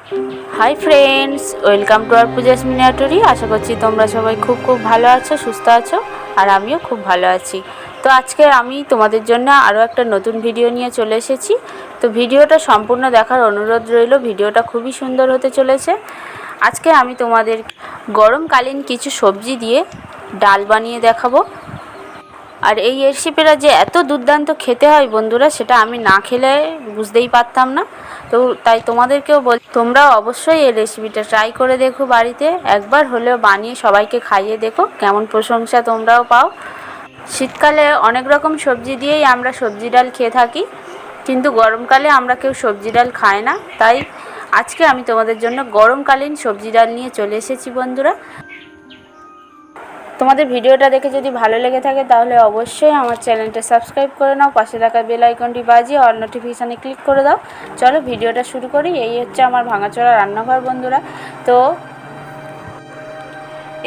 High friends welcome to our Puja's miniature. आशा करছি তোমরা সবাই খুব ভালো আছো, সুস্থ আছো আর আমিও খুব ভালো আছি। তো আজকে আমি তোমাদের জন্য আরও একটা নতুন ভিডিও নিয়ে চলে এসেছি। তো ভিডিওটা সম্পূর্ণ দেখার অনুরোধ রইল। ভিডিওটা খুবই সুন্দর হতে চলেছে। আজকে আমি তোমাদের গরমকালীন কিছু সবজি দিয়ে ডাল বানিয়ে দেখাবো। আর এই রেসিপিটা যে এত দুর্দান্ত খেতে হয় বন্ধুরা, সেটা আমি না খেলে বুঝতেই পারতাম না। তো তাই তোমাদেরকেও তোমরাও অবশ্যই এই রেসিপিটা ট্রাই করে দেখো, বাড়িতে একবার হলেও বানিয়ে সবাইকে খাইয়ে দেখো, কেমন প্রশংসা তোমরাও পাও। শীতকালে অনেক রকম সবজি দিয়েই আমরা সবজি ডাল খেয়ে থাকি, কিন্তু গরমকালে আমরা কেউ সবজি ডাল খাই না। তাই আজকে আমি তোমাদের জন্য গরমকালীন সবজি ডাল নিয়ে চলে এসেছি বন্ধুরা। তোমাদের ভিডিওটা দেখে যদি ভালো লেগে থাকে তাহলে অবশ্যই আমার চ্যানেলটা সাবস্ক্রাইব করে নাও, পাশে থাকা বেল আইকনটি বাজিয়ে অল নোটিফিকেশানে ক্লিক করে দাও। চলো ভিডিওটা শুরু করি। এই হচ্ছে আমার ভাঙাচোরা রান্নাঘর বন্ধুরা। তো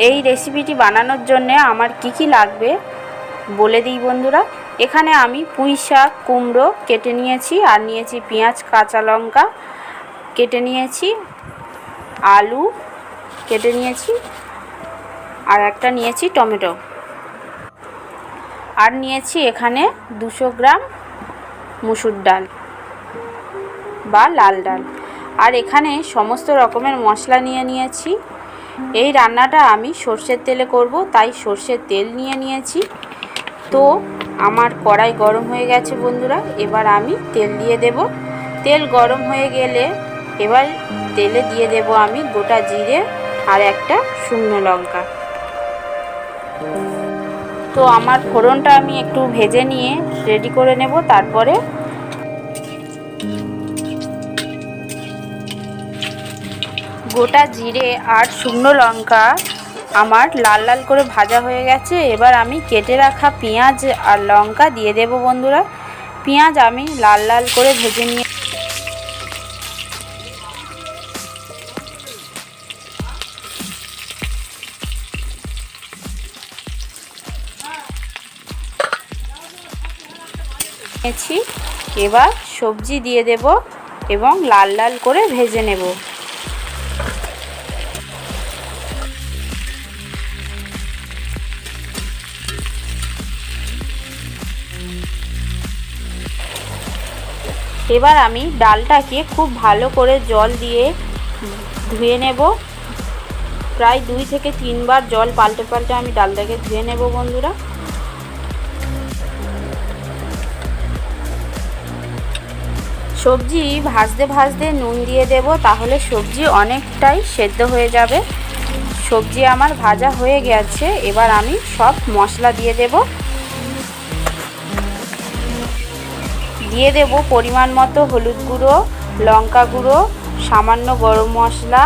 এই রেসিপিটি বানানোর জন্য আমার কি লাগবে বলে দিই বন্ধুরা। এখানে আমি পুঁই শাক, কুমড়ো কেটে নিয়েছি, আর নিয়েছি পেঁয়াজ, কাঁচা লঙ্কা কেটে নিয়েছি, আলু কেটে নিয়েছি, আর একটা নিয়েছি টমেটো, আর নিয়েছি এখানে 200 গ্রাম মুসুর ডাল বা লাল ডাল, আর এখানে সমস্ত রকমের মশলা নিয়ে নিয়েছি। এই রান্নাটা আমি সর্ষের তেলে করব, তাই সর্ষের তেল নিয়ে নিয়েছি। তো আমার কড়াই গরম হয়ে গেছে বন্ধুরা, এবার আমি তেল দিয়ে দেব। তেল গরম হয়ে গেলে এবার তেলে দিয়ে দেব আমি গোটা জিরে আর একটা শুকনো লঙ্কা। তো আমার ফোড়নটা আমি একটু ভেজে নিয়ে রেডি করে নেব। তারপরে গোটা জিরে আর শুকনো লঙ্কা আমার লাল লাল করে ভাজা হয়ে গেছে। এবার আমি কেটে রাখা পেঁয়াজ আর লঙ্কা দিয়ে দেব বন্ধুরা। পেঁয়াজ আমি লাল লাল করে ভেজে নিয়ে নিয়েছি। এবার সবজি দিয়ে দেব এবং লাল লাল করে ভেজে নেব। এবার আমি ডালটাকে খুব ভালো করে জল দিয়ে ধুয়ে নেব। প্রায় 2 থেকে 3 বার জল পাল্টে পাল্টে আমি ডালটাকে ধুয়ে নেব বন্ধুরা। সবজি ভাজতে ভাজতে নুন দিয়ে দেব, তাহলে সবজি অনেকটাই সেদ্ধ হয়ে যাবে। সবজি আমার ভাজা হয়ে গেছে। এবার আমি সব মশলা দিয়ে দেব। দিয়ে দেব পরিমাণ মতো হলুদ গুঁড়ো, লঙ্কা গুঁড়ো, সামান্য গরম মশলা।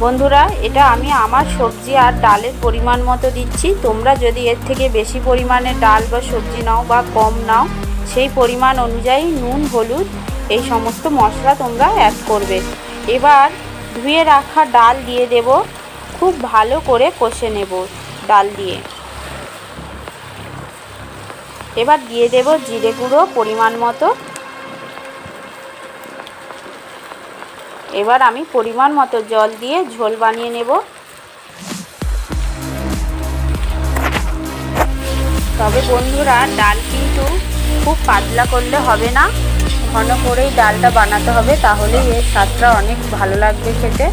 বন্ধুরা, এটা আমি আমার সবজি আর ডালের পরিমাণ মতো দিচ্ছি। তোমরা যদি এর থেকে বেশি পরিমাণে ডাল বা সবজি নাও বা কম নাও, সেই পরিমাণ অনুযায়ী নুন, হলুদ এই সমস্ত মশলা তোমরা অ্যাড করবে। এবার ধুয়ে রাখা ডাল দিয়ে দেব, খুব ভালো করে কষে নেব ডাল দিয়ে। এবার দিয়ে দেব জিরে গুঁড়ো পরিমাণ মতো। এবার আমি পরিমাণ মতো জল দিয়ে ঝোল বানিয়ে নেব। তবে বন্ধুরা, ডাল কিন্তু খুব পাতলা করলে হবে না, ঘন করেই ডালটা বানাতে হবে, তাহলেই এর স্বাদটা অনেক ভালো লাগবে খেতে।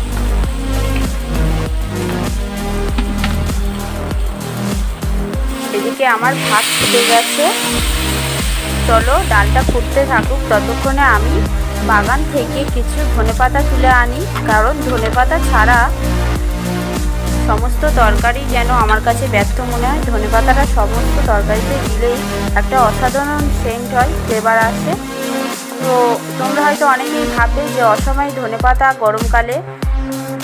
এদিকে আমার ভাত ফুটে গেছে। চলো ডালটা ফুটতে থাকুক, ততক্ষণে আমি বাগান থেকে কিছু ধনেপাতা তুলে আনি, কারণ ধনেপাতা ছাড়া সমস্ত তরকারি যেন আমার কাছে ব্যর্থ মনে হয়। ধনেপাতাটা সমস্ত তরকারিতে দিলেই একটা অসাধারণ সেন্ট হয়, ফ্লেভার আসে। তো তোমরা হয়তো অনেকেই ভাববে যে অসময়ে ধনেপাতা গরমকালে,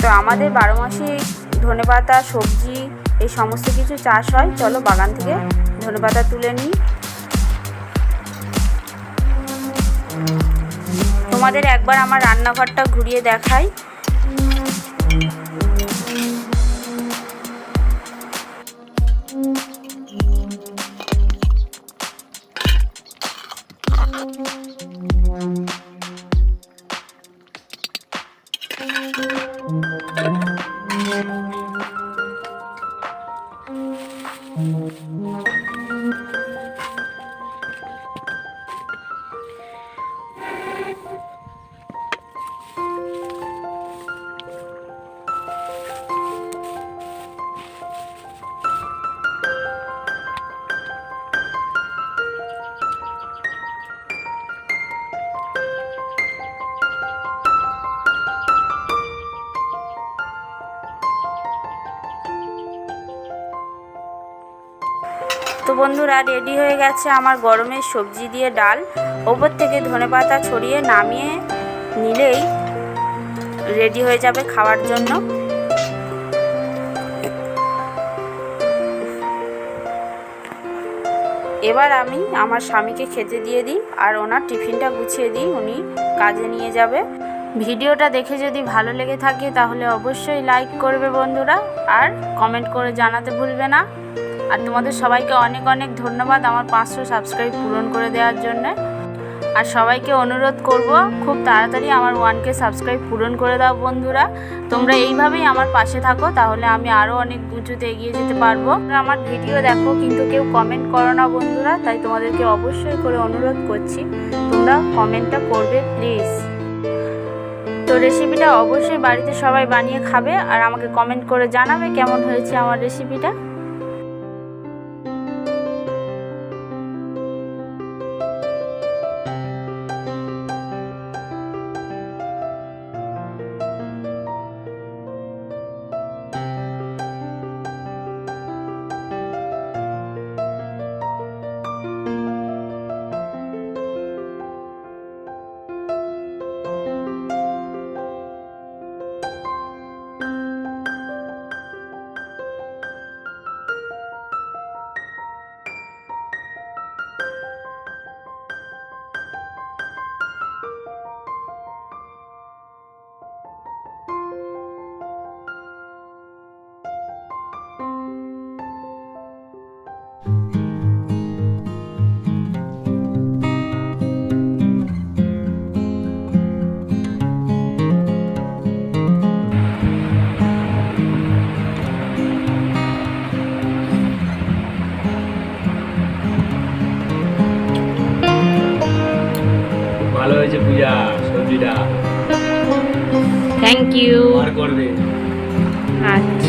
তো আমাদের 12 মাসেই ধনেপাতা সবজি এই সমস্ত কিছু চাষ হয়। চলো বাগান থেকে ধনেপাতা তুলে নিই। তোমাদের একবার আমার রান্নাঘরটা ঘুরিয়ে দেখাই। তো বন্ধুরা, রেডি হয়ে গেছে আমার গরমের সবজি দিয়ে ডাল। ওপর থেকে ধনেপাতা ছড়িয়ে নামিয়ে নিলেই রেডি হয়ে যাবে খাওয়ার জন্য। এবার আমি আমার স্বামীকে খেতে দিয়ে দিই আর ওনার টিফিনটা গুছিয়ে দিই, উনি কাজে নিয়ে যাবে। ভিডিওটা দেখে যদি ভালো লেগে থাকে তাহলে অবশ্যই লাইক করবে বন্ধুরা, আর কমেন্ট করে জানাতে ভুলবে না। আর তোমাদের সবাইকে অনেক অনেক ধন্যবাদ আমার 500 সাবস্ক্রাইব পূরণ করে দেওয়ার জন্য। আর সবাইকে অনুরোধ করব খুব তাড়াতাড়ি আমার 1K সাবস্ক্রাইব পূরণ করে দাও বন্ধুরা। তোমরা এইভাবেই আমার পাশে থাকো, তাহলে আমি আরও অনেক উঁচুতে এগিয়ে যেতে পারবো। আমার ভিডিও দেখো কিন্তু কেউ কমেন্ট করো না বন্ধুরা, তাই তোমাদেরকে অবশ্যই করে অনুরোধ করছি তোমরা কমেন্টটা করবে প্লিজ। তো রেসিপিটা অবশ্যই বাড়িতে সবাই বানিয়ে খাবে আর আমাকে কমেন্ট করে জানাবে কেমন হয়েছে আমার রেসিপিটা। ভালো হয়েছে পূজা, সবজিটা। Thank you. আর করবে। আচ্ছা।